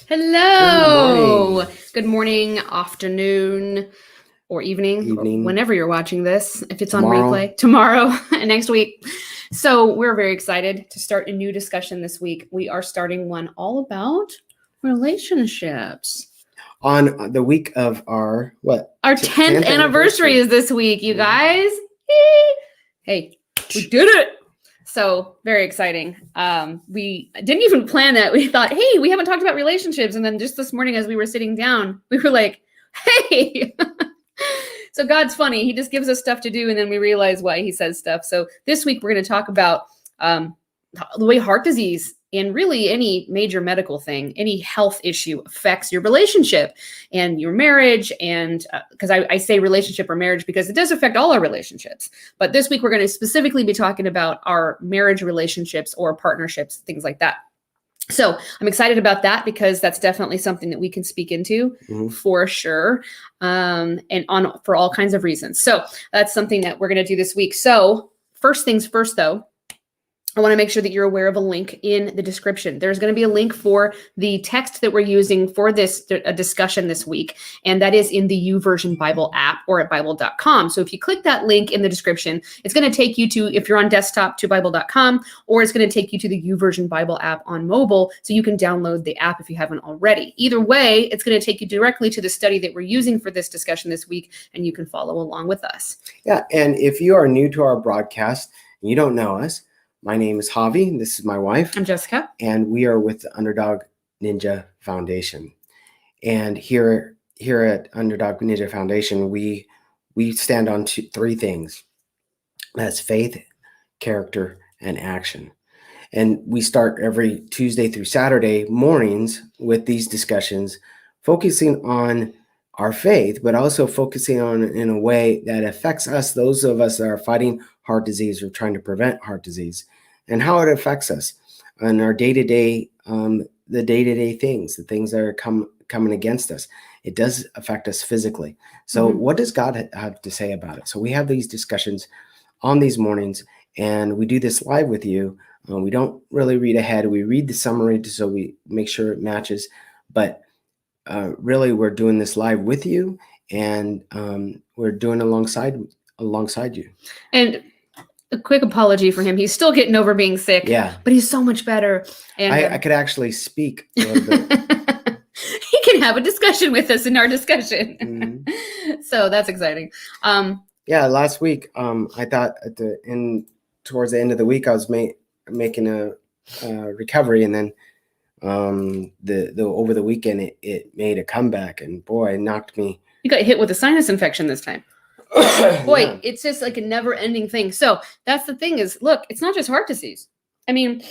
Hello. Good morning, afternoon, or evening, or whenever you're watching this. If it's Tomorrow. on replay, tomorrow and next week. So we're very excited to start a new discussion this week. We are starting one all about relationships. On the week of our, Our 10th anniversary is this week, you guys. Hey, we did it. So very exciting. We didn't even plan that. We thought, hey, we haven't talked about relationships. And then just this morning, as we were sitting down, we were like, hey. So God's funny. He just gives us stuff to do. And then we realize why he says stuff. So this week, we're going to talk about the way heart disease and really any major medical thing, any health issue affects your relationship and your marriage. And because I say relationship or marriage because it does affect all our relationships. But this week, we're going to specifically be talking about our marriage relationships or partnerships, things like that. So I'm excited about that because that's definitely something that we can speak into for sure. And for all kinds of reasons. So that's something that we're going to do this week. So first things first, though. I want to make sure that you're aware of a link in the description. There's going to be a link for the text that we're using for this discussion this week, and that is in the YouVersion Bible app or at Bible.com. So if you click that link in the description, it's going to take you to, if you're on desktop, to Bible.com, or it's going to take you to the YouVersion Bible app on mobile, so you can download the app if you haven't already. Either way, it's going to take you directly to the study that we're using for this discussion this week, and you can follow along with us. Yeah, and if you are new to our broadcast and you don't know us, my name is Javie. This is my wife. I'm Jessica. And we are with the Underdog Ninja Foundation. And here at Underdog Ninja Foundation, we stand on three things. That's faith, character, and action. And we start every Tuesday through Saturday mornings with these discussions, focusing on our faith, but also focusing on it in a way that affects us, those of us that are fighting heart disease or trying to prevent heart disease, and how it affects us on our day-to-day, the day-to-day things, the things that are coming against us. It does affect us physically. So what does God have to say about it? So we have these discussions on these mornings, and we do this live with you. We don't really read ahead. We read the summary so we make sure it matches, but really, we're doing this live with you, and we're doing alongside you. And a quick apology for him. He's still getting over being sick. Yeah, but he's so much better. And I could actually speak a little bit. He can have a discussion with us in our discussion. So that's exciting. Yeah, last week, I thought towards the end of the week, I was making a recovery, and then the over the weekend it made a comeback, and boy, it knocked me. You got hit with a sinus infection this time. Boy, yeah. It's just like a never-ending thing. So that's the thing is, look, it's not just heart disease. I mean,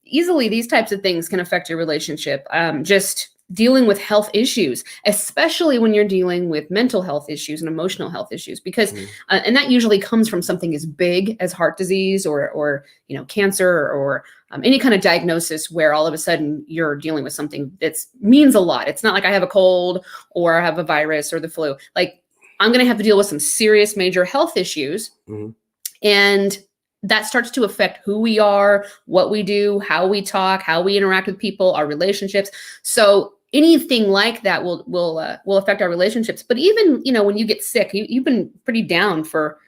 easily these types of things can affect your relationship. Just dealing with health issues, especially when you're dealing with mental health issues and emotional health issues, because and that usually comes from something as big as heart disease or cancer or any kind of diagnosis where all of a sudden you're dealing with something that means a lot. It's not like I have a cold or I have a virus or the flu. Like I'm going to have to deal with some serious major health issues, and that starts to affect who we are, what we do, how we talk, how we interact with people, our relationships. So anything like that will affect our relationships. But even, when you get sick, you've been pretty down for,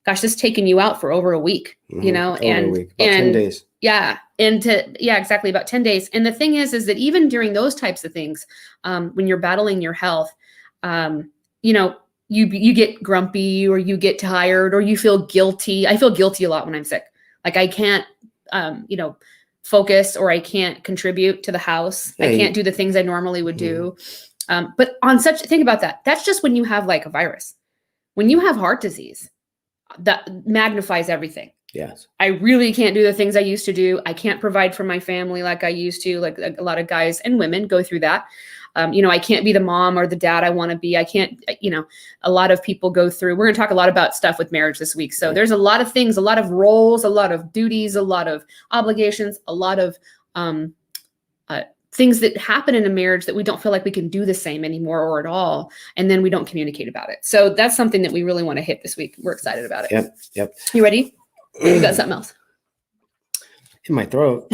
gosh, this taking you out for over a week, over a week, about 10 days. Yeah. Exactly. About 10 days. And the thing is that even during those types of things, when you're battling your health, you get grumpy or you get tired or you feel guilty. I feel guilty a lot when I'm sick. Like I can't, focus or I can't contribute to the house. I can't do the things I normally would do. But think about that. That's just when you have like a virus. When you have heart disease, that magnifies everything. Yes. I really can't do the things I used to do. I can't provide for my family like I used to, like a lot of guys and women go through that. I can't be the mom or the dad I want to be. I can't, a lot of people go through, we're going to talk a lot about stuff with marriage this week. So there's a lot of things, a lot of roles, a lot of duties, a lot of obligations, a lot of things that happen in a marriage that we don't feel like we can do the same anymore or at all. And then we don't communicate about it. So that's something that we really want to hit this week. We're excited about it. Yep. You ready? You got something else? In my throat.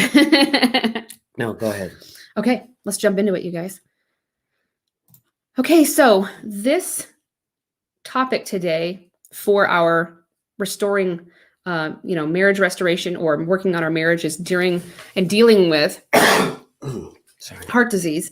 No, go ahead. Okay. let's jump into it, you guys. Okay, so this topic today for our restoring, marriage restoration or working on our marriages during and dealing with heart disease.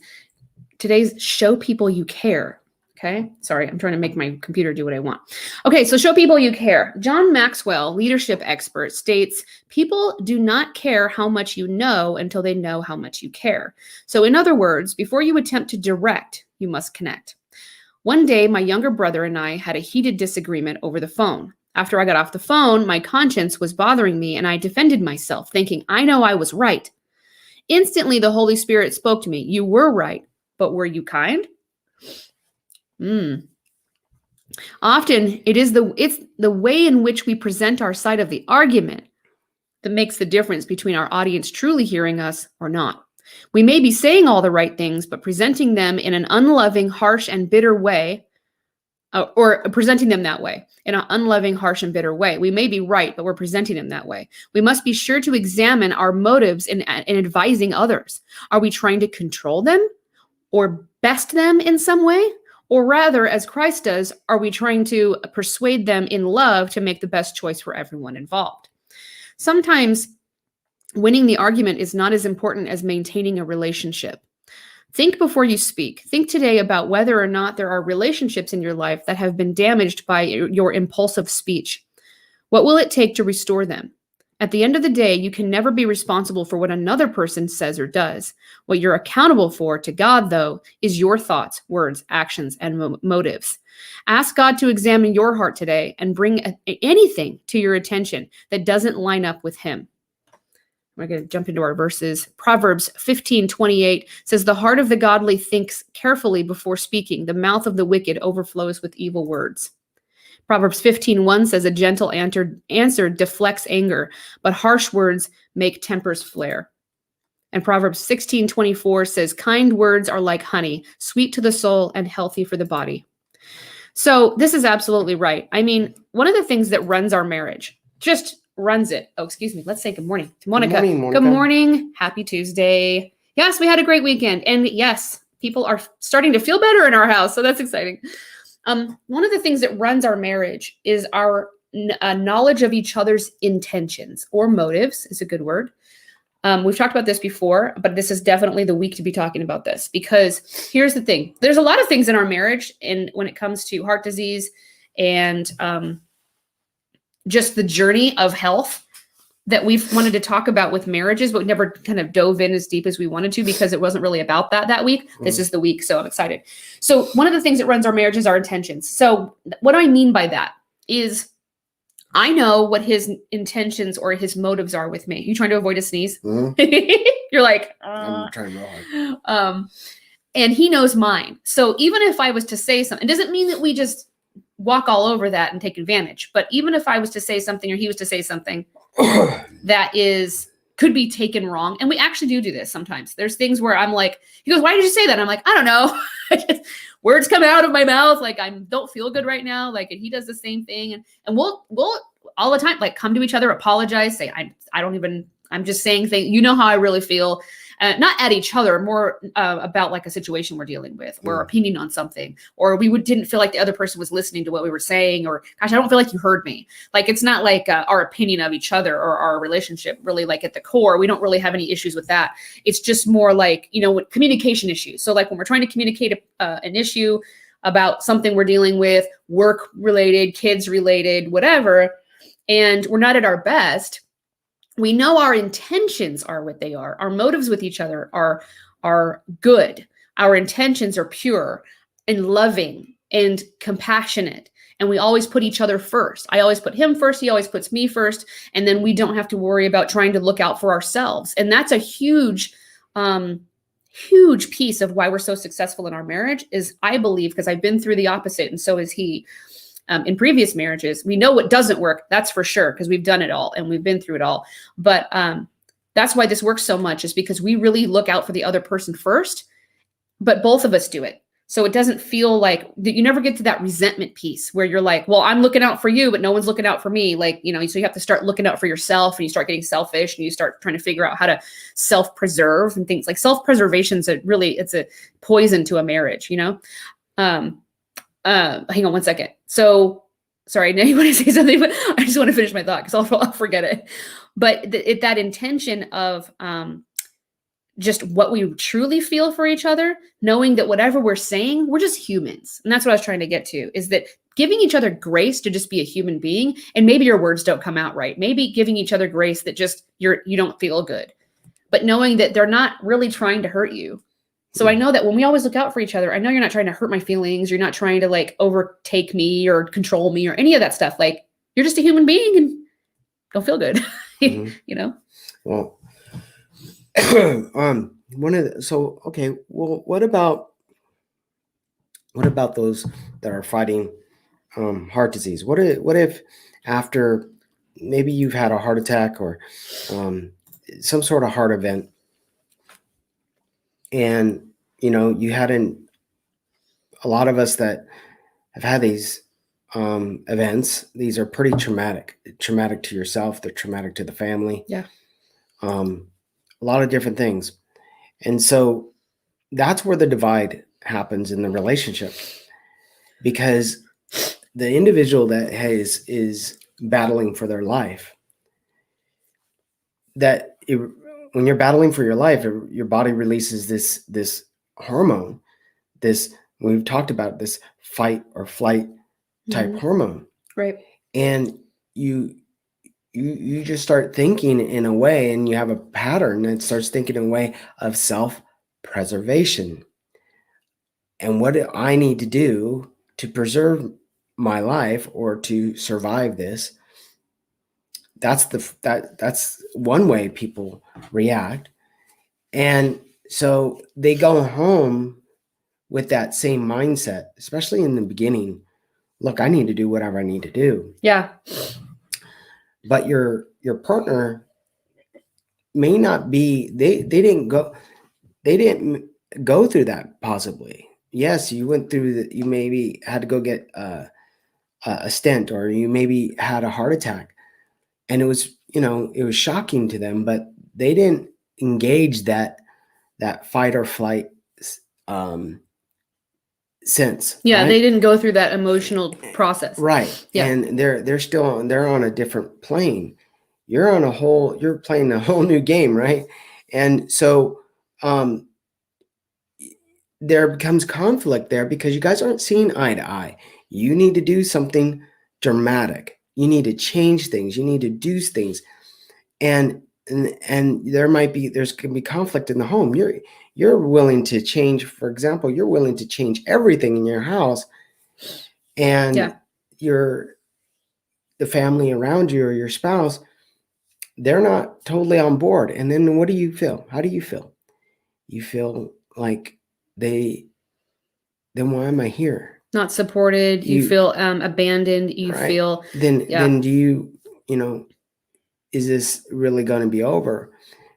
Today's show people you care. Okay. Sorry, I'm trying to make my computer do what I want. Okay. So show people you care. John Maxwell, leadership expert, states, people do not care how much you know until they know how much you care. So in other words, before you attempt to direct, you must connect. One day, my younger brother and I had a heated disagreement over the phone. After I got off the phone, my conscience was bothering me and I defended myself, thinking, I know I was right. Instantly, the Holy Spirit spoke to me. You were right, but were you kind? Often, it's the way in which we present our side of the argument that makes the difference between our audience truly hearing us or not. We may be saying all the right things, but presenting them in an unloving, harsh, and bitter way, or presenting them that way, in an unloving, harsh, and bitter way. We may be right, but we're presenting them that way. We must be sure to examine our motives in advising others. Are we trying to control them or best them in some way? Or rather, as Christ does, are we trying to persuade them in love to make the best choice for everyone involved? Sometimes winning the argument is not as important as maintaining a relationship. Think before you speak. Think today about whether or not there are relationships in your life that have been damaged by your impulsive speech. What will it take to restore them? At the end of the day, you can never be responsible for what another person says or does. What you're accountable for to God, though, is your thoughts, words, actions, and motives. Ask God to examine your heart today and bring anything to your attention that doesn't line up with Him. We're going to jump into our verses. Proverbs 15:28 says, the heart of the godly thinks carefully before speaking. The mouth of the wicked overflows with evil words. Proverbs 15:1 says, a gentle answer deflects anger, but harsh words make tempers flare. And Proverbs 16:24 says, kind words are like honey, sweet to the soul and healthy for the body. So this is absolutely right. I mean, one of the things that runs our marriage, just runs it. Oh, excuse me. Let's say good morning to Monica. Good morning, Monica. Good morning. Happy Tuesday. Yes, we had a great weekend. And yes, people are starting to feel better in our house. So that's exciting. One of the things that runs our marriage is our knowledge of each other's intentions or motives is a good word. We've talked about this before, but this is definitely the week to be talking about this because here's the thing. There's a lot of things in our marriage and when it comes to heart disease and just the journey of health that we've wanted to talk about with marriages, but we never kind of dove in as deep as we wanted to because it wasn't really about that week. This is the week, so I'm excited. So one of the things that runs our marriage is our intentions. So what I mean by that is I know what his intentions or his motives are with me. You trying to avoid a sneeze? You're like, I'm trying real hard. And he knows mine. So even if I was to say something, it doesn't mean that we just walk all over that and take advantage. But even if I was to say something or he was to say something that could be taken wrong. And we actually do this sometimes. There's things where I'm like, he goes, why did you say that? And I'm like, I don't know. Words come out of my mouth. Like I don't feel good right now. Like, and he does the same thing. And we'll all the time, like come to each other, apologize, say, I'm just saying things, you know how I really feel. Not at each other, more about like a situation we're dealing with or opinion on something, or we didn't feel like the other person was listening to what we were saying, or gosh, I don't feel like you heard me. Like, it's not like our opinion of each other or our relationship really like at the core, we don't really have any issues with that. It's just more like, communication issues. So like when we're trying to communicate an issue about something we're dealing with, work related, kids related, whatever, and we're not at our best, we know our intentions are what they are. Our motives with each other are good. Our intentions are pure and loving and compassionate. And we always put each other first. I always put him first. He always puts me first. And then we don't have to worry about trying to look out for ourselves. And that's a huge piece of why we're so successful in our marriage is, I believe, because I've been through the opposite and so has he. In previous marriages, we know what doesn't work. That's for sure, because we've done it all and we've been through it all. But that's why this works so much, is because we really look out for the other person first, but both of us do it. So it doesn't feel like you never get to that resentment piece where you're like, well, I'm looking out for you, but no one's looking out for me. Like, so you have to start looking out for yourself, and you start getting selfish, and you start trying to figure out how to self-preserve and things. Like self-preservation is it's a poison to a marriage, hang on one second. So sorry, now you want to say something, but I just want to finish my thought because I'll forget it. But that intention of, just what we truly feel for each other, knowing that whatever we're saying, we're just humans. And that's what I was trying to get to, is that giving each other grace to just be a human being. And maybe your words don't come out right. Maybe giving each other grace that just you don't feel good, but knowing that they're not really trying to hurt you. So I know that when we always look out for each other, I know you're not trying to hurt my feelings. You're not trying to like overtake me or control me or any of that stuff. Like, you're just a human being and don't feel good, Well, what about those that are fighting heart disease? What if after maybe you've had a heart attack or some sort of heart event, and you hadn't, a lot of us that have had these events, these are pretty traumatic to yourself, they're traumatic to the family. Yeah. A lot of different things. And so that's where the divide happens in the relationship, because the individual that is battling for their life, when you're battling for your life, your body releases this hormone, we've talked about this fight or flight type hormone. Right. And you just start thinking in a way, and you have a pattern that starts thinking in a way of self-preservation. And what do I need to do to preserve my life or to survive this? That's one way people react. And so they go home with that same mindset, especially in the beginning. Look, I need to do whatever I need to do. Yeah. But your partner may not be, they didn't go through that possibly. Yes, you went through you maybe had to go get a stent, or you maybe had a heart attack, and it was shocking to them, but they didn't engage that fight or flight sense. Yeah, right? they didn't go through that emotional process. Right. Yeah. And they're on a different plane. You're playing a whole new game, right? And so there becomes conflict there because you guys aren't seeing eye to eye. You need to do something dramatic. You need to change things. You need to do things. And there's going to be conflict in the home. You're willing to change, for example, you're willing to change everything in your house, and the family around you or your spouse, they're not totally on board. And then what do you feel? How do you feel? You feel like then why am I here? Not supported. You feel abandoned. You right. feel then do you is this really going to be over?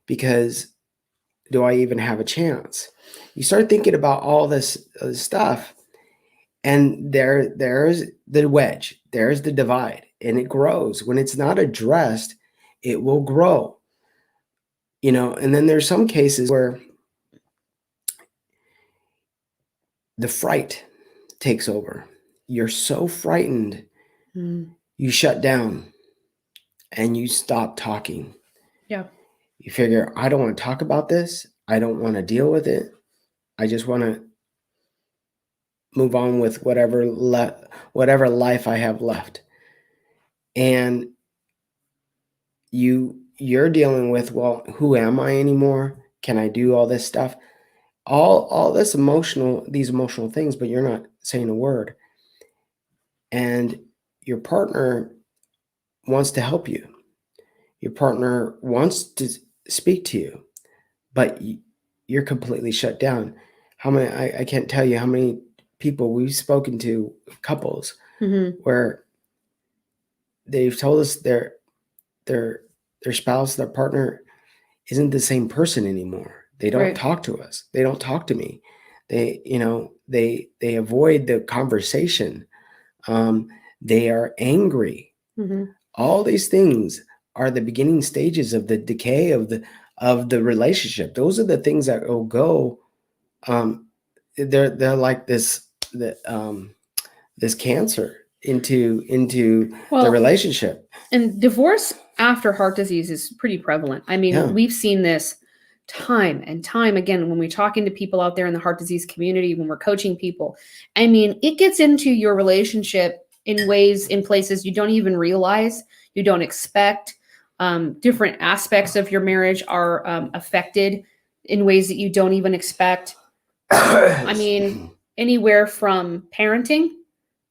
Because do I even have a chance? You start thinking about all this stuff, and there's the wedge, there's the divide, and it grows. When it's not addressed, it will grow. And then there's some cases where the fright takes over. You're so frightened, you shut down and you stop talking. Yeah. You figure, I don't want to talk about this. I don't want to deal with it. I just want to move on with whatever life I have left. And you're dealing with, well, who am I anymore? Can I do all this stuff? All these emotional things, but you're not saying a word. And your partner wants to help you. Your partner wants to speak to you, but you're completely shut down. How many? I can't tell you how many people we've spoken to, couples, where they've told us their spouse, their partner, isn't the same person anymore. They don't talk to us. They don't talk to me. They, they avoid the conversation. They are angry. All these things are the beginning stages of the decay of the relationship. Those are the things that will go. They're like this cancer into the relationship. And divorce after heart disease is pretty prevalent. I mean, we've seen this time and time again when we're talking to people out there in the heart disease community, when we're coaching people. I mean, it gets into your relationship in ways, in places you don't even realize, you don't expect. Different aspects of your marriage are affected in ways that you don't even expect. I mean, anywhere from parenting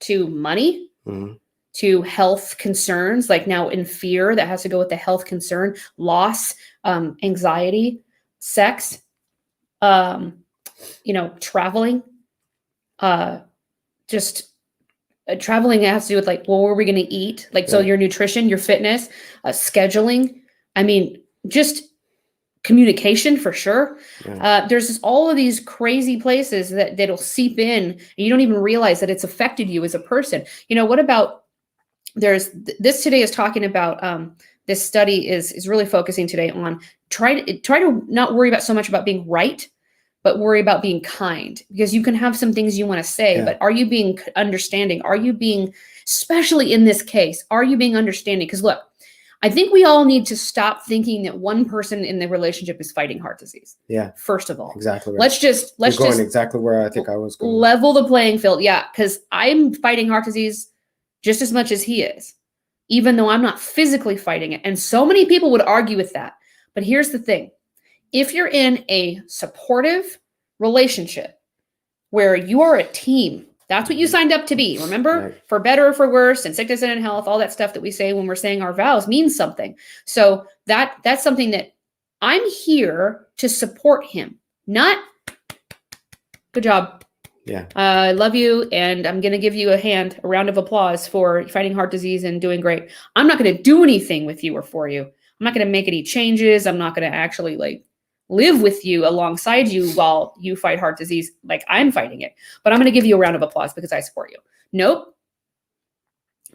to money, to health concerns, like now in fear that has to go with the health concern, loss, anxiety, sex, traveling, traveling has to do with like, well, what are we going to eat? Like, so your nutrition, your fitness, scheduling. I mean, just communication for sure. There's just all of these crazy places that'll seep in and you don't even realize that it's affected you as a person. What about this today is talking about, this study is really focusing today on try to not worry about so much about being right, but worry about being kind, because you can have some things you want to say, but are you being understanding? Are you being, especially in this case, are you being understanding? Because look, I think we all need to stop thinking that one person in the relationship is fighting heart disease. Yeah. First of all, exactly. Right. Let's just exactly where I think I was going. Level the playing field. Yeah. Because I'm fighting heart disease just as much as he is, even though I'm not physically fighting it. And so many people would argue with that. But here's the thing. If you're in a supportive relationship where you are a team, that's what you signed up to be. Remember, right. For better or for worse, and sickness and in health, all that stuff that we say when we're saying our vows means something. So that's something that I'm here to support him, not good job. Yeah. I love you. And I'm going to give you a round of applause for fighting heart disease and doing great. I'm not going to do anything with you or for you. I'm not going to make any changes. I'm not going to actually live with you alongside you while you fight heart disease like I'm fighting it. But I'm going to give you a round of applause because I support you. Nope.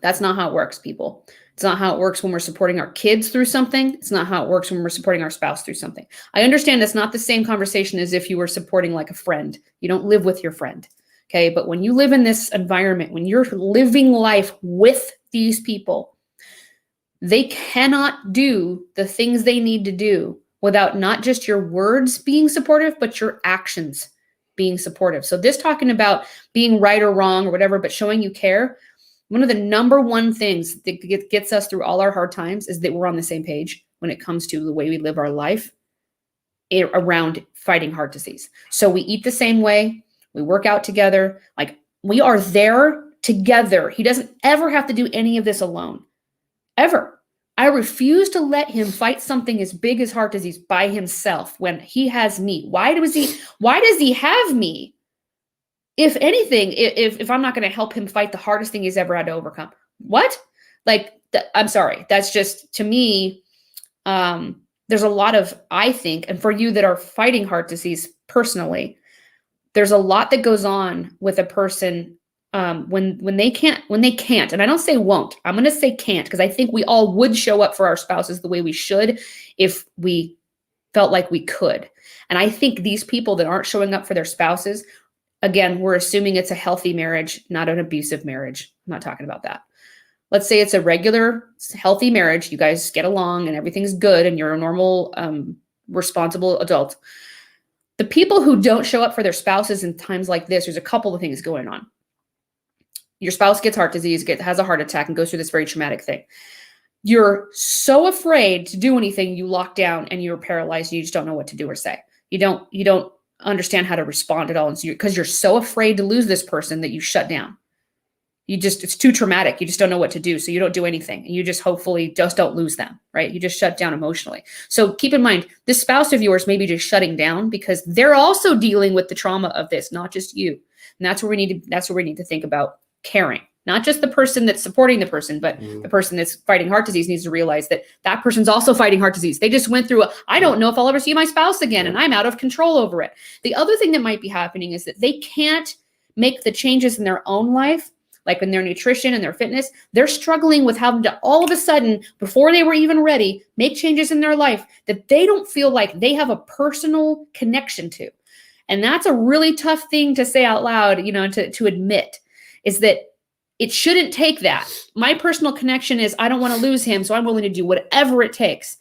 That's not how it works, people. It's not how it works when we're supporting our kids through something. It's not how it works when we're supporting our spouse through something. I understand it's not the same conversation as if you were supporting like a friend. You don't live with your friend. Okay. But when you live in this environment, when you're living life with these people, they cannot do the things they need to do without not just your words being supportive, but your actions being supportive. So this talking about being right or wrong or whatever, but showing you care. One of the number one things that gets us through all our hard times is that we're on the same page when it comes to the way we live our life around fighting heart disease. So we eat the same way. We work out together. Like we are there together. He doesn't ever have to do any of this alone. Ever. I refuse to let him fight something as big as heart disease by himself when he has me. Why does he have me? If anything, if I'm not going to help him fight the hardest thing he's ever had to overcome. What? I'm sorry. That's just, to me, there's a lot of, I think, and for you that are fighting heart disease personally, there's a lot that goes on with a person when they can't, and I don't say won't, I'm going to say can't, because I think we all would show up for our spouses the way we should if we felt like we could. And I think these people that aren't showing up for their spouses, again, we're assuming it's a healthy marriage, not an abusive marriage. I'm not talking about that. Let's say it's a regular, healthy marriage. You guys get along and everything's good and you're a normal, responsible adult. The people who don't show up for their spouses in times like this, there's a couple of things going on. Your spouse gets heart disease, has a heart attack, and goes through this very traumatic thing. You're so afraid to do anything, you lock down and you're paralyzed. And you just don't know what to do or say. You don't understand how to respond at all. And so because you're so afraid to lose this person that you shut down. It's too traumatic. You just don't know what to do. So you don't do anything. And you just hopefully just don't lose them, right? You just shut down emotionally. So keep in mind, this spouse of yours may be just shutting down because they're also dealing with the trauma of this, not just you. And that's where we need to think about caring. Not just the person that's supporting the person, but the person that's fighting heart disease needs to realize that that person's also fighting heart disease. They just went through I don't know if I'll ever see my spouse again, and I'm out of control over it. The other thing that might be happening is that they can't make the changes in their own life, like in their nutrition and their fitness. They're struggling with having to all of a sudden, before they were even ready, make changes in their life that they don't feel like they have a personal connection to. And that's a really tough thing to say out loud, to admit, is that it shouldn't take that. My personal connection is I don't want to lose him, so I'm willing to do whatever it takes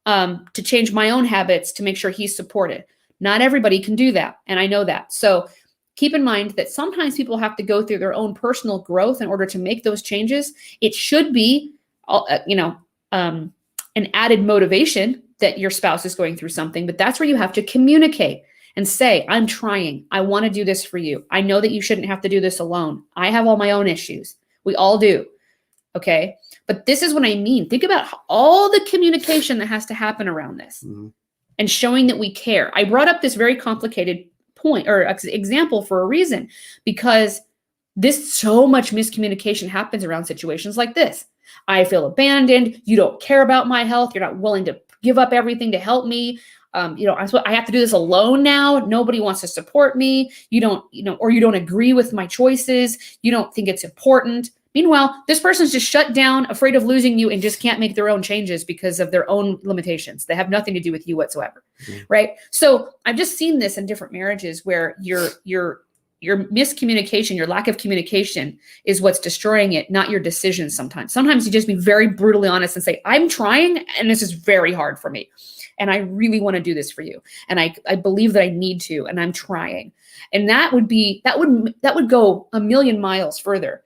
to change my own habits to make sure he's supported. Not everybody can do that, and I know that. So keep in mind that sometimes people have to go through their own personal growth in order to make those changes. It should be, an added motivation that your spouse is going through something, but that's where you have to communicate and say, I'm trying. I want to do this for you. I know that you shouldn't have to do this alone. I have all my own issues. We all do. Okay. But this is what I mean. Think about all the communication that has to happen around this and showing that we care. I brought up this very complicated point or example for a reason, because so much miscommunication happens around situations like this. I feel abandoned. You don't care about my health. You're not willing to give up everything to help me. I have to do this alone now. Nobody wants to support me. You don't agree with my choices. You don't think it's important. Meanwhile, this person's just shut down, afraid of losing you, and just can't make their own changes because of their own limitations. They have nothing to do with you whatsoever. Right? So I've just seen this in different marriages where your miscommunication, your lack of communication is what's destroying it, not your decisions sometimes. Sometimes you just be very brutally honest and say, I'm trying, and this is very hard for me. And I really want to do this for you. And I believe that I need to, and I'm trying. And that would go a million miles further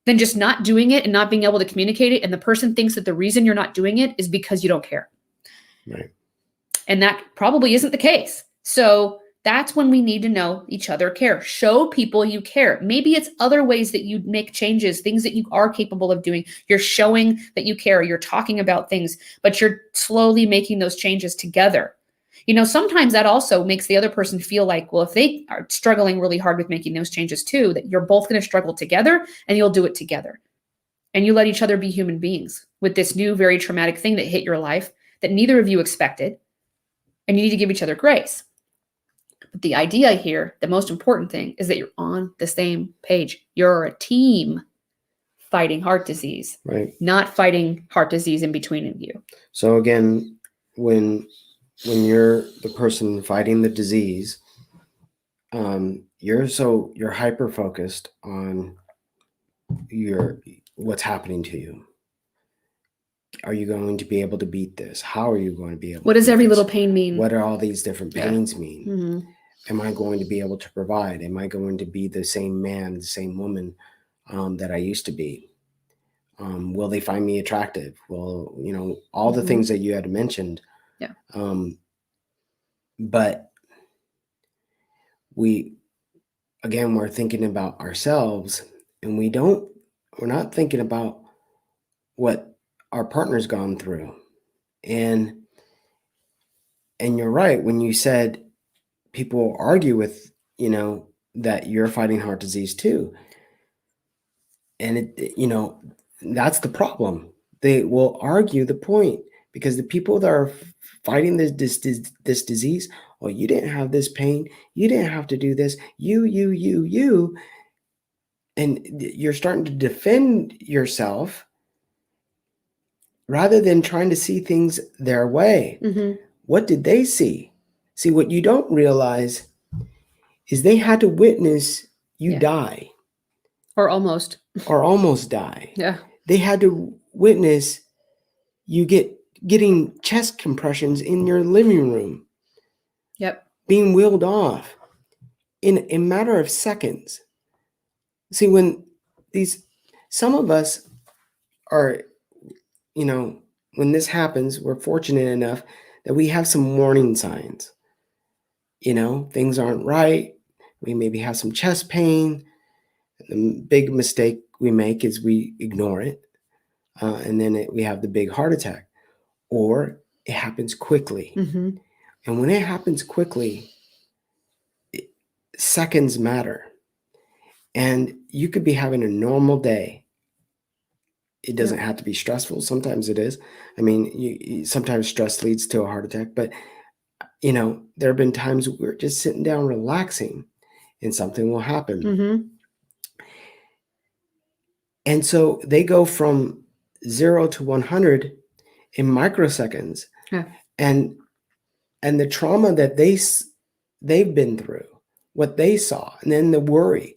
than just not doing it and not being able to communicate it. And the person thinks that the reason you're not doing it is because you don't care. Right. And that probably isn't the case. So that's when we need to know each other care. Show people you care. Maybe it's other ways that you make changes, things that you are capable of doing. You're showing that you care. You're talking about things, but you're slowly making those changes together. Sometimes that also makes the other person feel like, well, if they are struggling really hard with making those changes too, that you're both going to struggle together and you'll do it together. And you let each other be human beings with this new, very traumatic thing that hit your life that neither of you expected. And you need to give each other grace. But the idea here, the most important thing, is that you're on the same page. You're a team fighting heart disease, right? Not fighting heart disease in between of you. So again, when you're the person fighting the disease, you're hyper focused on what's happening to you. Are you going to be able to beat this? How are you going to be able? What does every little pain mean? What are all these different pains mean? Mm-hmm. Am I going to be able to provide? Am I going to be the same man, the same woman that I used to be? Will they find me attractive? Well, all the things that you had mentioned. Yeah. But we're thinking about ourselves, and we're not thinking about what our partner's gone through. And you're right when you said people argue with, that you're fighting heart disease too. And that's the problem. They will argue the point because the people that are fighting this disease, well, you didn't have this pain. You didn't have to do this. You. And you're starting to defend yourself rather than trying to see things their way. Mm-hmm. What did they see? See, what you don't realize is they had to witness you die. Or almost die. Yeah. They had to witness you getting chest compressions in your living room. Yep. Being wheeled off in a matter of seconds. See, when some of us are, when this happens, we're fortunate enough that we have some warning signs. Things aren't right. We maybe have some chest pain. The big mistake we make is we ignore it. And then we have the big heart attack. Or it happens quickly. Mm-hmm. And when it happens quickly, seconds matter. And you could be having a normal day. It doesn't have to be stressful. Sometimes it is. I mean, sometimes stress leads to a heart attack, but there have been times we're just sitting down relaxing and something will happen. Mm-hmm. And so they go from 0 to 100 in microseconds. Yeah. And the trauma that they've been through, what they saw, and then the worry,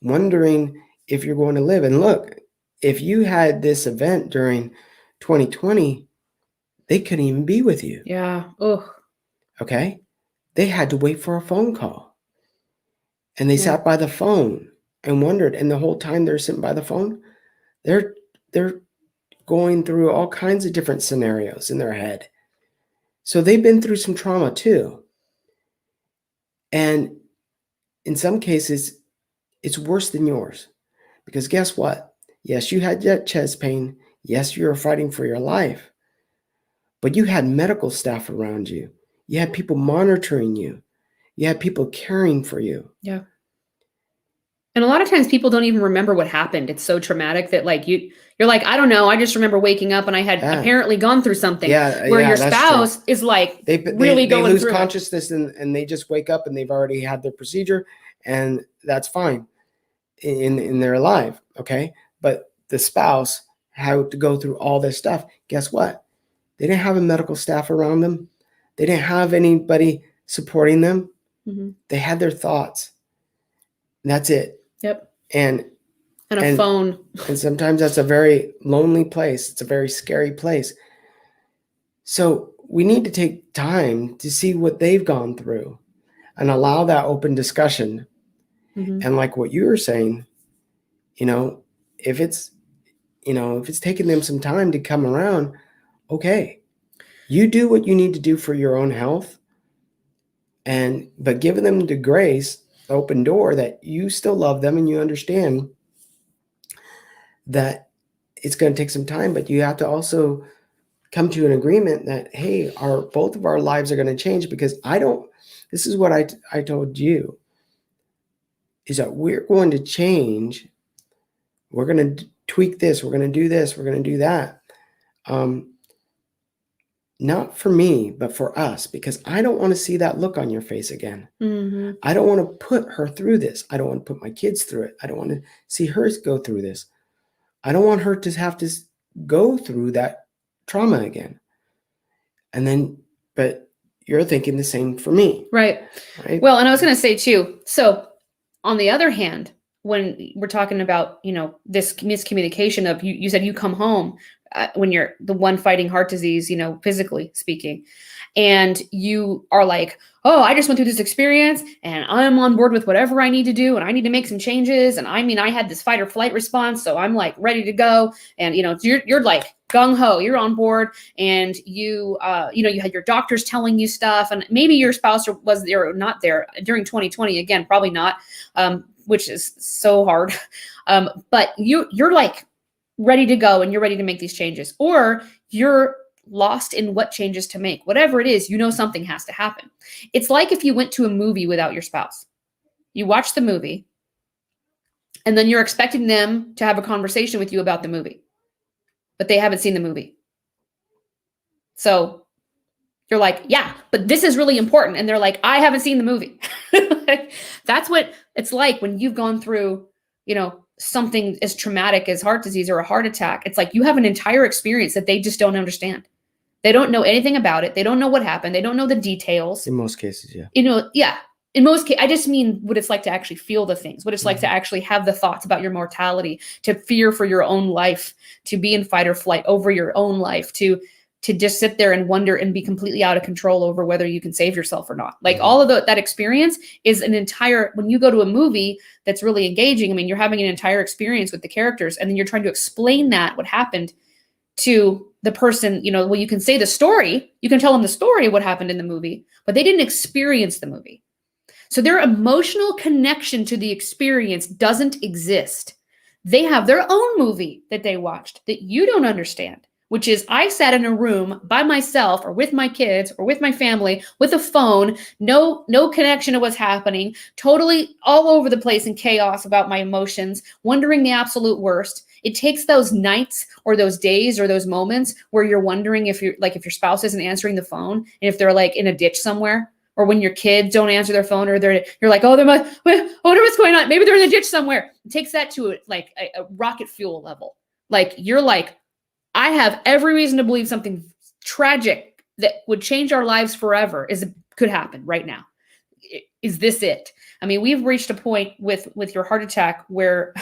wondering if you're going to live. And look, if you had this event during 2020, they couldn't even be with you. Yeah. Oh. Okay? They had to wait for a phone call. And they sat by the phone and wondered. And the whole time they're sitting by the phone, they're going through all kinds of different scenarios in their head. So they've been through some trauma too. And in some cases, it's worse than yours. Because guess what? Yes, you had that chest pain. Yes, you were fighting for your life. But you had medical staff around you. You had people monitoring you. You had people caring for you. Yeah. And a lot of times people don't even remember what happened. It's so traumatic that you're like, I don't know. I just remember waking up and I had apparently gone through something. Where your spouse is like they going lose through consciousness and they just wake up and they've already had their procedure, and that's fine in their life. Okay. But the spouse had to go through all this stuff. Guess what? They didn't have a medical staff around them. They didn't have anybody supporting them. Mm-hmm. They had their thoughts. And that's it. Yep. And a phone. And sometimes that's a very lonely place. It's a very scary place. So we need to take time to see what they've gone through and allow that open discussion. Mm-hmm. And like what you were saying, if it's taking them some time to come around, okay, you do what you need to do for your own health. But giving them the grace, open door that you still love them and you understand that it's going to take some time, but you have to also come to an agreement that, hey, both of our lives are going to change, because this is what I told you, is that we're going to change. We're going to tweak this. We're going to do this. We're going to do that. Not for me, but for us, because I don't want to see that look on your face again. Mm-hmm. I don't want to put her through this. I don't want to put my kids through it. I don't want to see her go through this. I don't want her to have to go through that trauma again. But you're thinking the same for me. Right. Well, and I was going to say too, so on the other hand, when we're talking about, this miscommunication of you said you come home when you're the one fighting heart disease, physically speaking, and you are like, oh, I just went through this experience and I'm on board with whatever I need to do. And I need to make some changes. And I had this fight or flight response. So I'm like ready to go. And, you're like gung ho, you're on board, and you had your doctors telling you stuff, and maybe your spouse was there or not there during 2020. Again, probably not, which is so hard. But you're like ready to go and you're ready to make these changes, or you're lost in what changes to make. Whatever it is, something has to happen. It's like if you went to a movie without your spouse. You watch the movie, and then you're expecting them to have a conversation with you about the movie, but they haven't seen the movie. So you're like, yeah, but this is really important. And they're like, I haven't seen the movie. That's what it's like when you've gone through, something as traumatic as heart disease or a heart attack. It's like you have an entire experience that they just don't understand. They don't know anything about it. They don't know what happened. They don't know the details. In most cases, yeah. Yeah. In most cases, I just mean what it's like to actually feel the things, what it's like to actually have the thoughts about your mortality, to fear for your own life, to be in fight or flight over your own life, to just sit there and wonder and be completely out of control over whether you can save yourself or not. Like all of that experience is when you go to a movie that's really engaging, you're having an entire experience with the characters, and then you're trying to explain what happened to the person. You can say the story, you can tell them the story of what happened in the movie, but they didn't experience the movie. So their emotional connection to the experience doesn't exist. They have their own movie that they watched that you don't understand. which is I sat in a room by myself or with my kids or with my family with a phone, no connection to what's happening, totally all over the place in chaos about my emotions, wondering the absolute worst. It takes those nights or those days or those moments where you're wondering if your spouse isn't answering the phone and if they're like in a ditch somewhere, or when your kids don't answer their phone, or you're like, oh, I wonder what's going on. Maybe they're in a ditch somewhere. It takes that to like a rocket fuel level. Like you're like, I have every reason to believe something tragic that would change our lives forever could happen right now. Is this it? I mean, we've reached a point with your heart attack where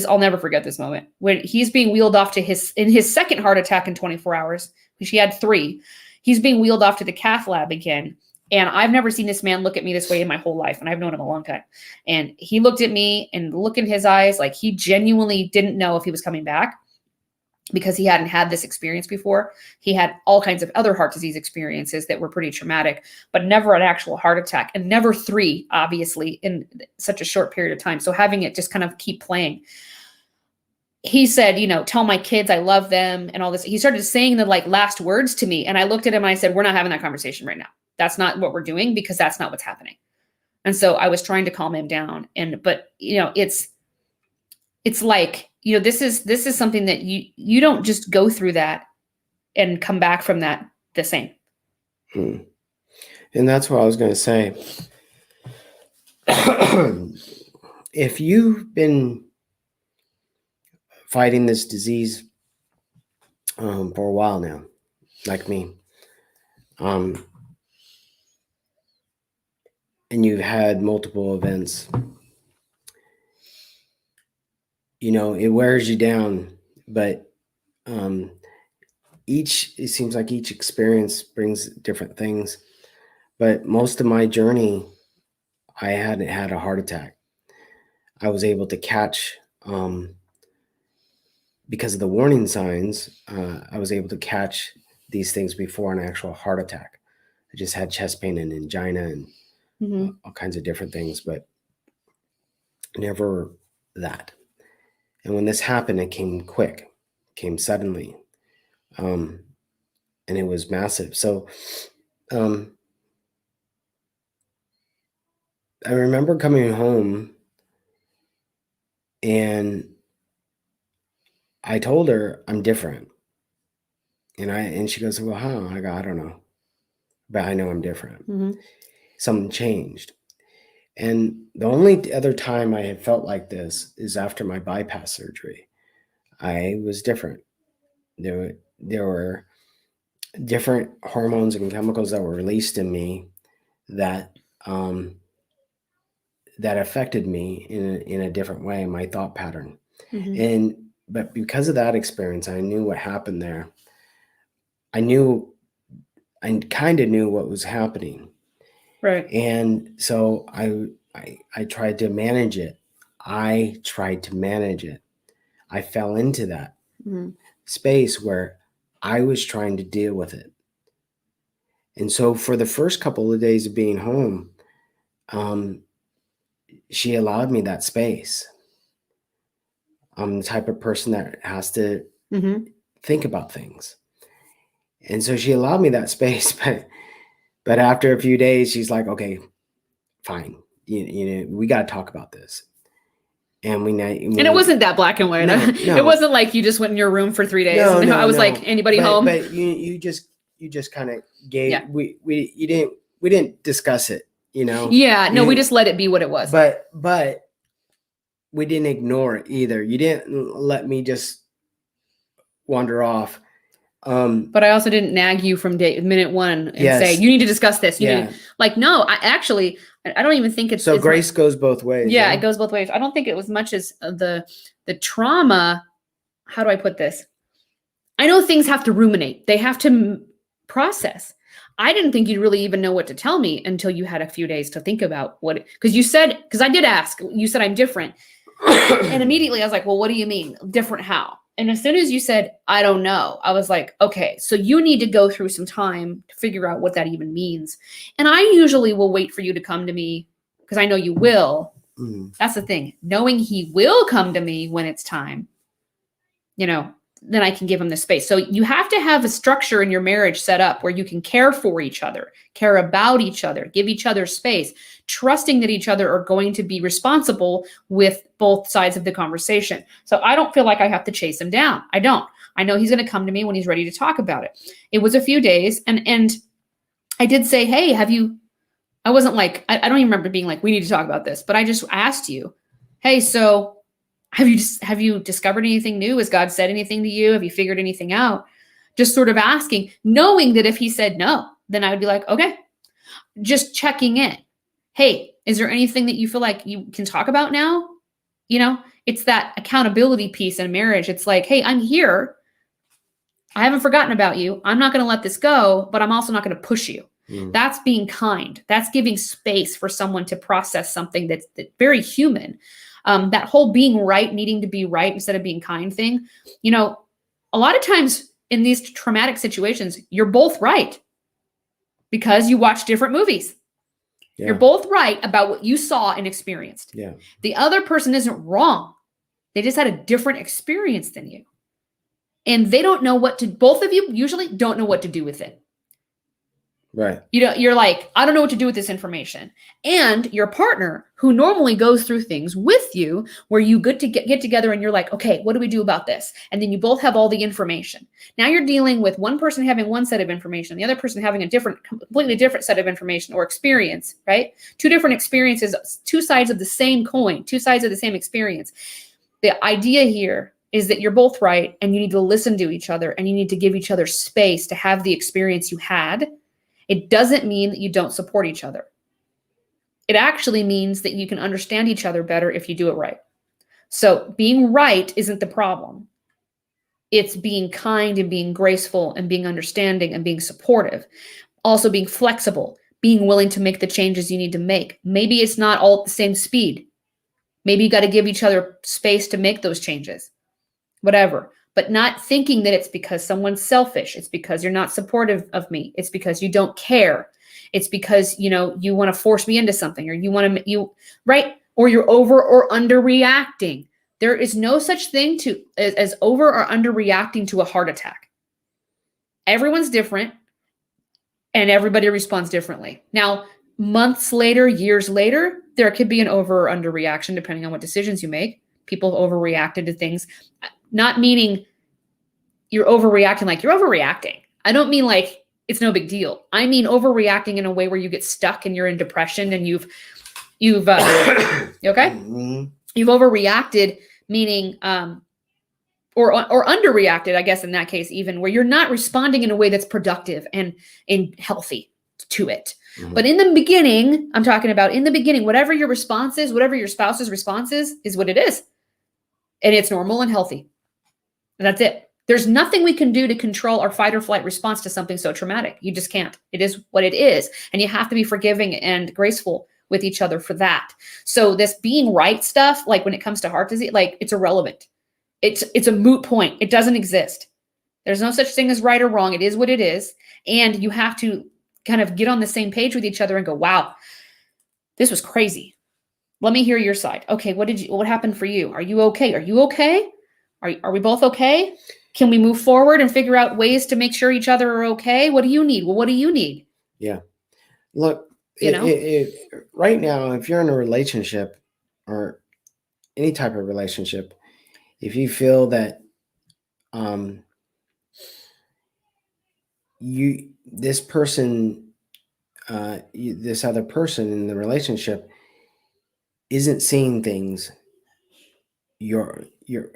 I'll never forget this moment when he's being wheeled off to his second heart attack in 24 hours. She had 3. He's being wheeled off to the cath lab again. And I've never seen this man look at me this way in my whole life. And I've known him a long time. And he looked at me, and look in his eyes, like he genuinely didn't know if he was coming back because he hadn't had this experience before. He had all kinds of other heart disease experiences that were pretty traumatic, but never an actual heart attack, and never 3, obviously, in such a short period of time. So having it just kind of keep playing. He said, tell my kids I love them and all this. He started saying the like last words to me. And I looked at him and I said, we're not having that conversation right now. That's not what we're doing, because that's not what's happening. And so I was trying to calm him down. But it's like, this is something that you don't just go through that and come back from that the same. And that's what I was going to say. If you've been fighting this disease for a while now, like me, and you've had multiple events, it wears you down, but it seems like each experience brings different things. But most of my journey, I hadn't had a heart attack. I was able to catch, because of the warning signs, I was able to catch these things before an actual heart attack. I just had chest pain and angina and all kinds of different things, but never that. And when this happened, it came quick, came suddenly, and it was massive. So I remember coming home, and I told her I'm different. And she goes, well, how? I go, I don't know, but I know I'm different. Something changed. And the only other time I had felt like this is after my bypass surgery. I was different. There were different hormones and chemicals that were released in me that affected me in a different way, my thought pattern. But because of that experience, I knew what happened there. I kind of knew what was happening. Right. And so I tried to manage it. I fell into that space where I was trying to deal with it. And so for the first couple of days of being home, she allowed me that space. I'm the type of person that has to think about things. And so she allowed me that space, but after a few days, she's like, okay, fine. We got to talk about this. And and it wasn't that black and white. No. It wasn't like you just went in your room for 3 days. I was like, anybody home? But you just kind of gave, we didn't discuss it, Yeah, no, we just let it be what it was. But we didn't ignore it either. You didn't let me just wander off. But I also didn't nag you from minute 1 and say, you need to discuss this. No, I don't even think it's so grace goes both ways. Yeah, it goes both ways. I don't think it was much as the trauma. How do I put this? I know things have to ruminate. They have to process. I didn't think you'd really even know what to tell me until you had a few days to think about because I did ask, you said I'm different. And immediately I was like, well, what do you mean? Different how? And as soon as you said, I don't know, I was like, okay, so you need to go through some time to figure out what that even means. And I usually will wait for you to come to me because I know you will. That's the thing. Knowing he will come to me when it's time, then I can give them the space. So you have to have a structure in your marriage set up where you can care for each other, care about each other, give each other space, trusting that each other are going to be responsible with both sides of the conversation. So I don't feel like I have to chase him down. I don't. I know he's going to come to me when he's ready to talk about it. It was a few days, and I did say, hey, I wasn't like, I don't even remember being like, we need to talk about this, but I just asked you, hey, so have you discovered anything new? Has God said anything to you? Have you figured anything out? Just sort of asking, knowing that if he said no, then I would be like, okay, just checking in. Hey, is there anything that you feel like you can talk about now? It's that accountability piece in marriage. It's like, hey, I'm here. I haven't forgotten about you. I'm not going to let this go, but I'm also not going to push you. That's being kind. That's giving space for someone to process something that's very human. That whole being right, needing to be right instead of being kind thing. A lot of times in these traumatic situations, you're both right because you watch different movies. Yeah. You're both right about what you saw and experienced. Yeah. The other person isn't wrong. They just had a different experience than you. And they don't know both of you usually don't know what to do with it. Right. You're like, I don't know what to do with this information. And your partner, who normally goes through things with you, where you get together and you're like, okay, what do we do about this? And then you both have all the information. Now you're dealing with one person having one set of information, the other person having completely different set of information or experience, right? Two different experiences, two sides of the same coin, two sides of the same experience. The idea here is that you're both right, and you need to listen to each other, and you need to give each other space to have the experience you had. It doesn't mean that you don't support each other. It actually means that you can understand each other better if you do it right. So being right isn't the problem. It's being kind and being graceful and being understanding and being supportive. Also being flexible, being willing to make the changes you need to make. Maybe it's not all at the same speed. Maybe you got to give each other space to make those changes. Whatever. But not thinking that it's because someone's selfish. It's because you're not supportive of me. It's because you don't care. It's because, you want to force me into something, or right? Or you're over or underreacting. There is no such thing as over or underreacting to a heart attack. Everyone's different and everybody responds differently. Now, months later, years later, there could be an over or underreaction depending on what decisions you make. People have overreacted to things, not meaning you're overreacting like you're overreacting. I don't mean like it's no big deal. I mean overreacting in a way where you get stuck and you're in depression and you've you okay? Mm-hmm. You've overreacted, meaning or underreacted, I guess in that case, even where you're not responding in a way that's productive and healthy to it. Mm-hmm. But in the beginning, I'm talking about in the beginning, whatever your response is, whatever your spouse's response is what it is. And it's normal and healthy. And that's it. There's nothing we can do to control our fight or flight response to something so traumatic. You just can't. It is what it is. And you have to be forgiving and graceful with each other for that. So this being right stuff, like when it comes to heart disease, like it's irrelevant. It's a moot point. It doesn't exist. There's no such thing as right or wrong. It is what it is. And you have to kind of get on the same page with each other and go, wow, this was crazy. Let me hear your side. Okay, what happened for you? Are you okay? Are you okay? Are we both okay? Can we move forward and figure out ways to make sure each other are okay? What do you need? Well, what do you need? Yeah. Look, right now, if you're in a relationship or any type of relationship, if you feel that this other person in the relationship isn't seeing things you're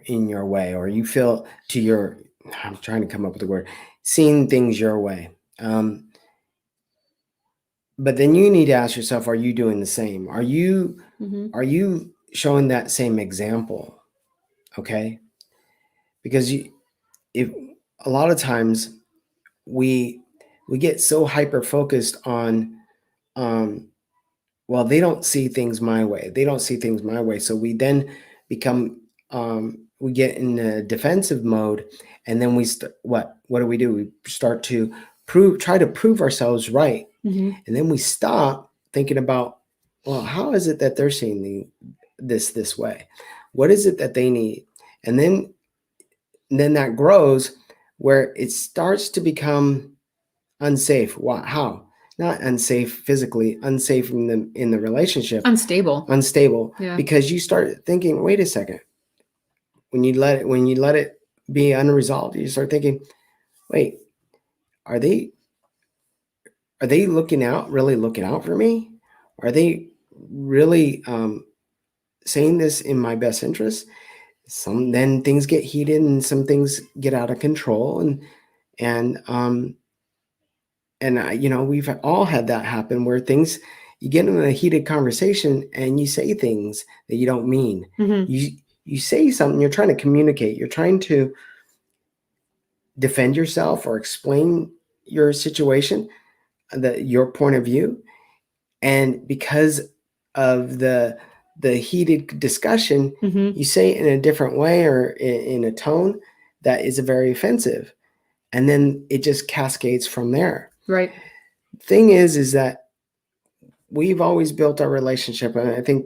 in your way, or you feel I'm trying to come up with a word, seeing things your way. But then you need to ask yourself, are you doing the same? Are you showing that same example? Okay. Because if a lot of times we get so hyper focused on, well, they don't see things my way. They don't see things my way. So we then become, we get in a defensive mode, and then what do? We start to try to prove ourselves right. Mm-hmm. And then we stop thinking about, well, how is it that they're seeing this way? What is it that they need? And then then that grows where it starts to become unsafe. How? Not unsafe physically, unsafe in the relationship. Unstable. Yeah. Because you start thinking, wait a second. When you let it be unresolved, you start thinking, wait, are they really looking out for me? Are they really saying this in my best interest? Then things get heated and some things get out of control, and we've all had that happen where you get in a heated conversation and you say things that you don't mean. Mm-hmm. You say something, you're trying to communicate, you're trying to defend yourself or explain your situation, your point of view, and because of the heated discussion, Mm-hmm. you say it in a different way or in a tone that is very offensive, and then it just cascades from there. Right. Thing is that we've always built our relationship, and I think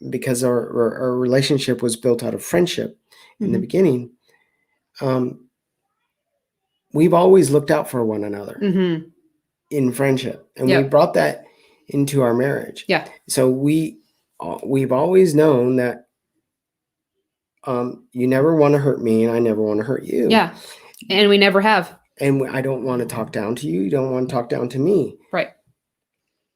because our relationship was built out of friendship in the beginning, we've always looked out for one another in friendship, and we brought that into our marriage. Yeah. So we've always known that you never want to hurt me, and I never want to hurt you. Yeah, and we never have. And I don't want to talk down to you. You don't want to talk down to me. Right.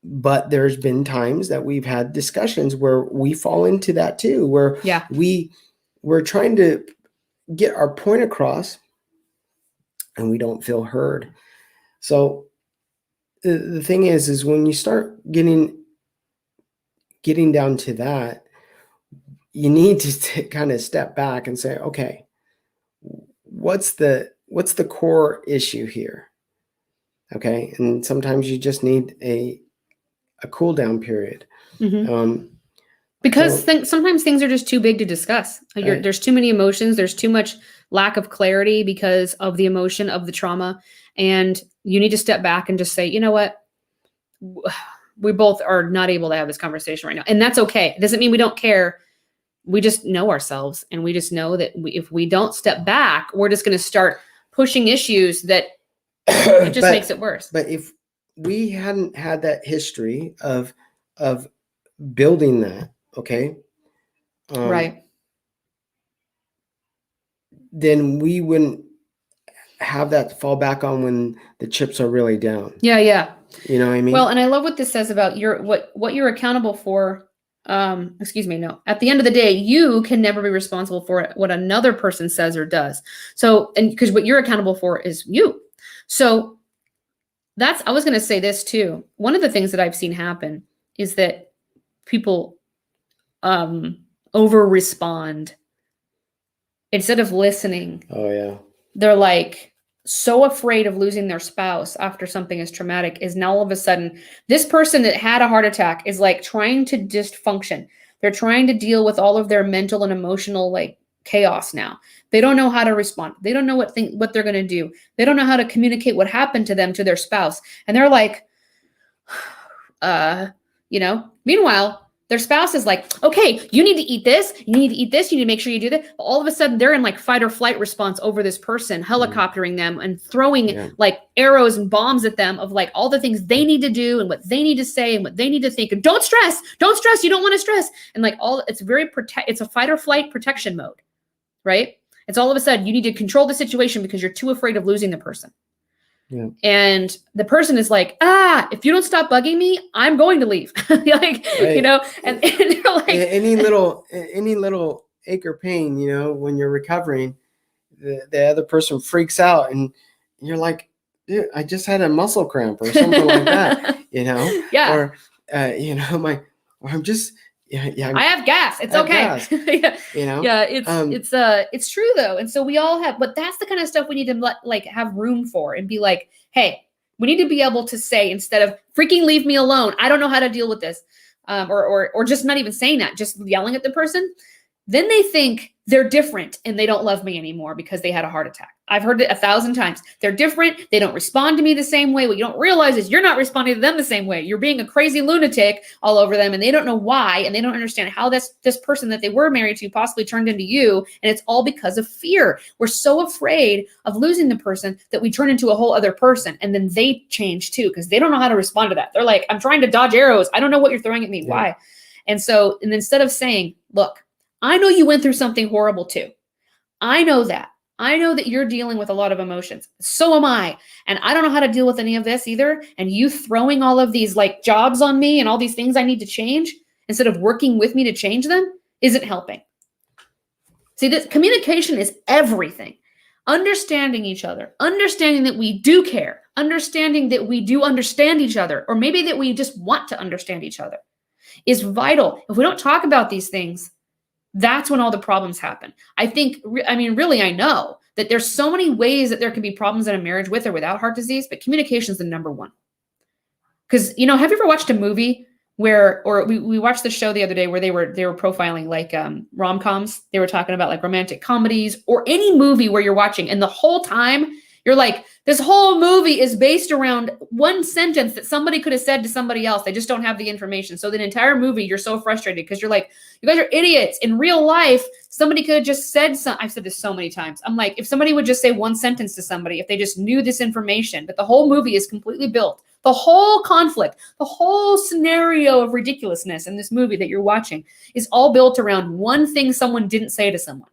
But there's been times that we've had discussions where we fall into that too, where we're trying to get our point across and we don't feel heard. So the thing is when you start getting down to that, you need to kind of step back and say, okay, what's the core issue here? Okay. And sometimes you just need a cool down period. Because sometimes things are just too big to discuss. There's too many emotions. There's too much lack of clarity because of the emotion of the trauma. And you need to step back and just say, you know what? We both are not able to have this conversation right now. And that's okay. It doesn't mean we don't care. We just know ourselves. And we just know that if we don't step back, we're just going to start pushing issues that it just makes it worse. But if we hadn't had that history of building that, okay, right, then we wouldn't have that to fall back on when the chips are really down. Yeah. You know what I mean? Well, and I love what this says about what you're accountable for. At the end of the day, you can never be responsible for what another person says or does. So, and because what you're accountable for is you. So I was going to say this too. One of the things that I've seen happen is that people over respond instead of listening. Oh yeah. They're like so afraid of losing their spouse after something as traumatic is now all of a sudden this person that had a heart attack is like trying to just function. They're trying to deal with all of their mental and emotional like chaos now. They don't know how to respond. They don't know what they're going to do. They don't know how to communicate what happened to them to their spouse. And they're like, meanwhile, their spouse is like, okay, you need to eat this. You need to eat this. You need to make sure you do that. All of a sudden, they're in like fight or flight response over this person, helicoptering them and throwing like arrows and bombs at them of like all the things they need to do and what they need to say and what they need to think. And don't stress. You don't want to stress. And like it's a fight or flight protection mode, right? It's all of a sudden you need to control the situation because you're too afraid of losing the person. Yeah. And the person is like, if you don't stop bugging me, I'm going to leave. and they're like any little ache or pain, when you're recovering, the other person freaks out and you're like, dude, I just had a muscle cramp or something like that, Yeah. Or, I'm just, I have gas. It's okay. Gas, It's true though. And so we all have, but that's the kind of stuff we need to have room for and be like, hey, we need to be able to say, instead of freaking leave me alone, I don't know how to deal with this. Or just not even saying that, just yelling at the person. Then they think they're different and they don't love me anymore because they had a heart attack. I've heard it 1,000 times. They're different. They don't respond to me the same way. What you don't realize is you're not responding to them the same way. You're being a crazy lunatic all over them, and they don't know why, and they don't understand how this person that they were married to possibly turned into you, and it's all because of fear. We're so afraid of losing the person that we turn into a whole other person, and then they change too because they don't know how to respond to that. They're like, I'm trying to dodge arrows. I don't know what you're throwing at me. Yeah. Why? And instead of saying, look, I know you went through something horrible too. I know that. I know that you're dealing with a lot of emotions. So am I. And I don't know how to deal with any of this either. And you throwing all of these like jobs on me and all these things I need to change instead of working with me to change them isn't helping. See, this communication is everything. Understanding each other, understanding that we do care, understanding that we do understand each other, or maybe that we just want to understand each other is vital. If we don't talk about these things, that's when all the problems happen. I know that there's so many ways that there can be problems in a marriage with or without heart disease, but communication is the number one. Because, have you ever watched a movie we watched the show the other day where they were profiling like rom-coms. They were talking about like romantic comedies or any movie where you're watching and the whole time you're like, this whole movie is based around one sentence that somebody could have said to somebody else. They just don't have the information. So the entire movie, you're so frustrated because you're like, you guys are idiots. In real life, somebody could have just said I've said this so many times. I'm like, if somebody would just say one sentence to somebody, if they just knew this information, but the whole movie is completely built. The whole conflict, the whole scenario of ridiculousness in this movie that you're watching is all built around one thing someone didn't say to someone.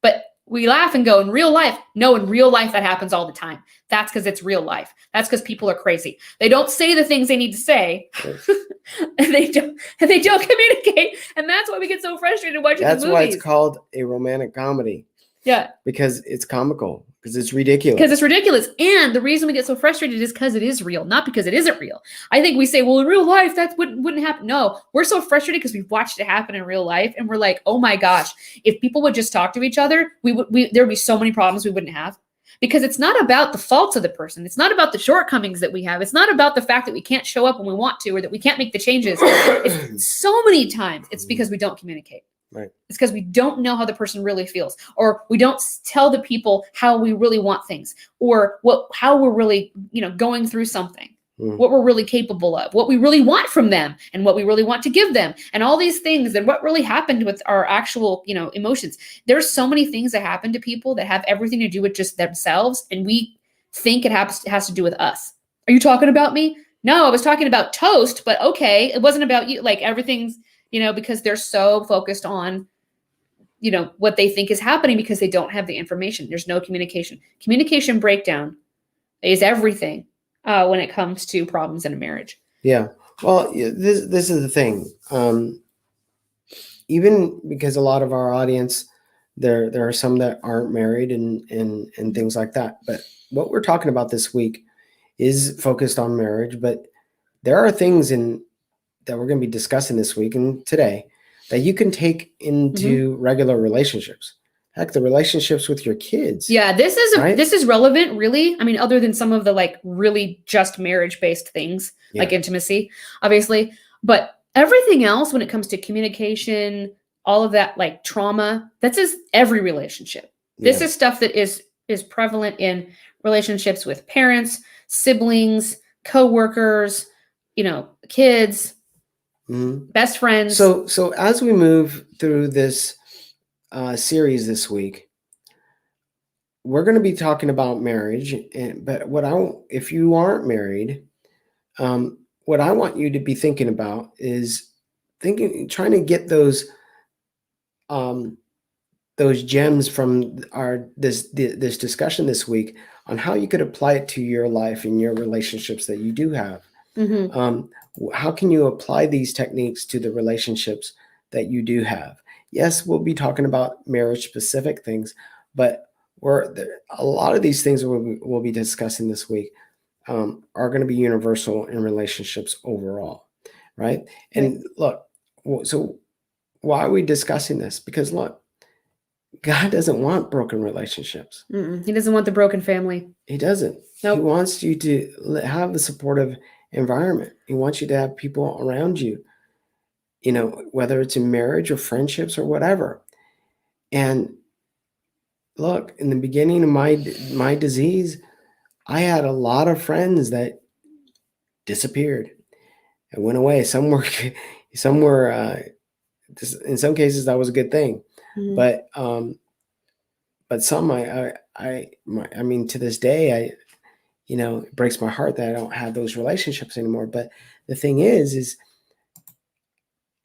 But we laugh and go, in real life, no, in real life, that happens all the time. That's because it's real life. That's because people are crazy. They don't say the things they need to say, and they don't communicate. And that's why we get so frustrated watching the movies. That's why it's called a romantic comedy. Yeah. Because it's comical. Because it's ridiculous. Because it's ridiculous. And the reason we get so frustrated is because it is real, not because it isn't real. I think we say, well, in real life, that wouldn't happen. No, we're so frustrated because we've watched it happen in real life. And we're like, oh my gosh, if people would just talk to each other, there would be so many problems we wouldn't have. Because it's not about the faults of the person. It's not about the shortcomings that we have. It's not about the fact that we can't show up when we want to or that we can't make the changes. It's so many times it's because we don't communicate. Right. It's because we don't know how the person really feels, or we don't tell the people how we really want things, or how we're really, going through something, what we're really capable of, what we really want from them, and what we really want to give them, and all these things, and what really happened with our actual, emotions. There's so many things that happen to people that have everything to do with just themselves, and we think it has to do with us. Are you talking about me? No, I was talking about toast, but okay, it wasn't about you. Like everything's. Because they're so focused on, what they think is happening because they don't have the information. There's no communication. Communication breakdown is everything when it comes to problems in a marriage. Yeah. Well, this is the thing. Even because a lot of our audience, there are some that aren't married and things like that. But what we're talking about this week is focused on marriage. But there are things that we're going to be discussing this week and today that you can take into regular relationships. Heck, the relationships with your kids. Yeah, this is relevant, really. I mean, other than some of the like really just marriage-based things, like intimacy, obviously. But everything else when it comes to communication, all of that, like trauma, that's just every relationship. This is stuff that is prevalent in relationships with parents, siblings, co-workers, kids, best friends. So as we move through this series this week, we're going to be talking about marriage. But if you aren't married, what I want you to be thinking about is trying to get those gems from this discussion this week on how you could apply it to your life and your relationships that you do have. How can you apply these techniques to the relationships that you do have? Yes, we'll be talking about marriage specific things, but a lot of these things we'll be discussing this week are going to be universal in relationships overall, right? And look, so why are we discussing this? Because look, God doesn't want broken relationships. He doesn't want the broken family. He doesn't. Nope. He wants you to have the supportive environment. He wants you to have people around you, whether it's in marriage or friendships or whatever. And look, in the beginning of my disease, I had a lot of friends that disappeared and went away. Some were in some cases that was a good thing, Mhm. but some I mean, to this day, it breaks my heart that I don't have those relationships anymore. But the thing is,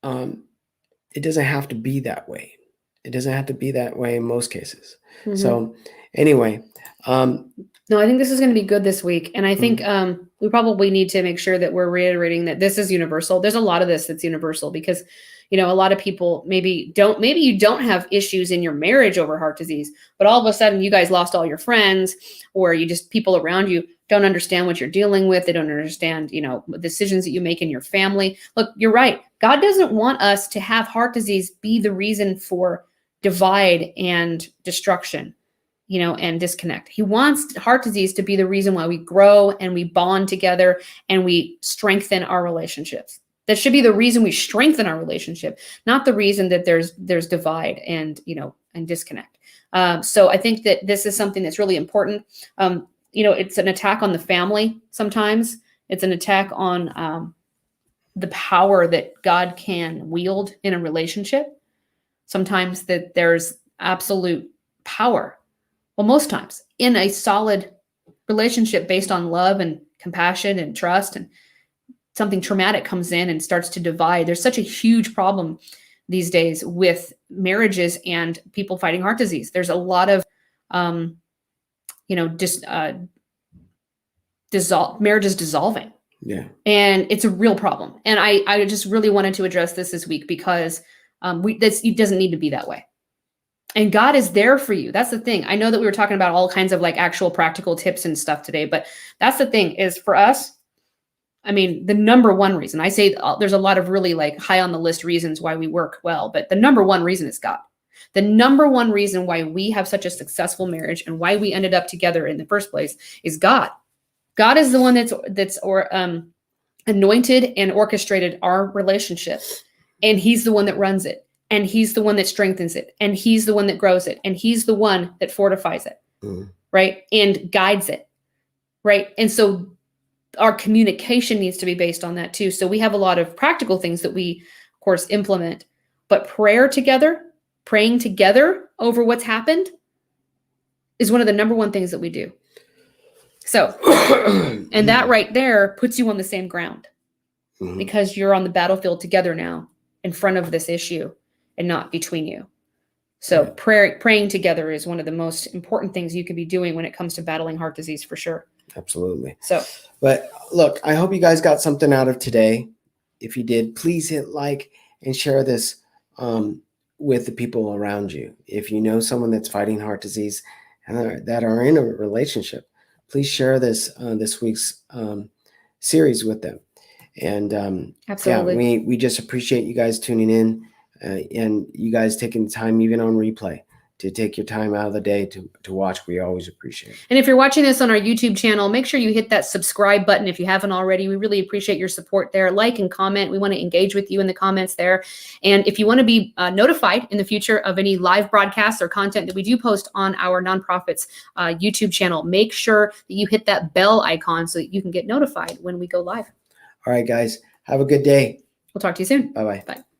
it doesn't have to be that way. It doesn't have to be that way in most cases. Mhm. So anyway, no, I think this is going to be good this week. And I think we probably need to make sure that we're reiterating that this is universal. There's a lot of this that's universal because, a lot of people maybe you don't have issues in your marriage over heart disease, but all of a sudden you guys lost all your friends, or people around you don't understand what you're dealing with. They don't understand, decisions that you make in your family. Look, you're right. God doesn't want us to have heart disease be the reason for divide and destruction, and disconnect. He wants heart disease to be the reason why we grow and we bond together and we strengthen our relationships. That should be the reason we strengthen our relationship, not the reason that there's divide and disconnect. So I think that this is something that's really important. It's an attack on the family. Sometimes it's an attack on the power that God can wield in a relationship. Sometimes that there's absolute power. Well, most times in a solid relationship based on love and compassion and trust, and something traumatic comes in and starts to divide. There's such a huge problem these days with marriages and people fighting heart disease. There's a lot of, marriages dissolving. Yeah. And it's a real problem. And I just really wanted to address this week because it doesn't need to be that way. And God is there for you. That's the thing. I know that we were talking about all kinds of like actual practical tips and stuff today, but that's the thing is for us, I mean, the number one reason I say there's a lot of really like high on the list reasons why we work well, but the number one reason is God. The number one reason why we have such a successful marriage and why we ended up together in the first place is God. God is the one that's anointed and orchestrated our relationship. And he's the one that runs it. And he's the one that strengthens it. And he's the one that grows it. And he's the one that fortifies it. Right? And guides it. Right? And so our communication needs to be based on that too. So we have a lot of practical things that we, of course, implement. But praying together over what's happened is one of the number one things that we do. So, and that right there puts you on the same ground because you're on the battlefield together now in front of this issue and not between you. So praying together is one of the most important things you could be doing when it comes to battling heart disease for sure. Absolutely. So, but look, I hope you guys got something out of today. If you did, please hit like and share this with the people around you. If you know someone that's fighting heart disease and that are in a relationship, please share this week's series with them. And absolutely. We just appreciate you guys tuning in and you guys taking the time, even on replay, to take your time out of the day to watch. We always appreciate it. And if you're watching this on our YouTube channel, make sure you hit that subscribe button if you haven't already. We really appreciate your support there. Like and comment. We want to engage with you in the comments there. And if you want to be notified in the future of any live broadcasts or content that we do post on our nonprofits YouTube channel, make sure that you hit that bell icon so that you can get notified when we go live. All right, guys. Have a good day. We'll talk to you soon. Bye-bye. Bye.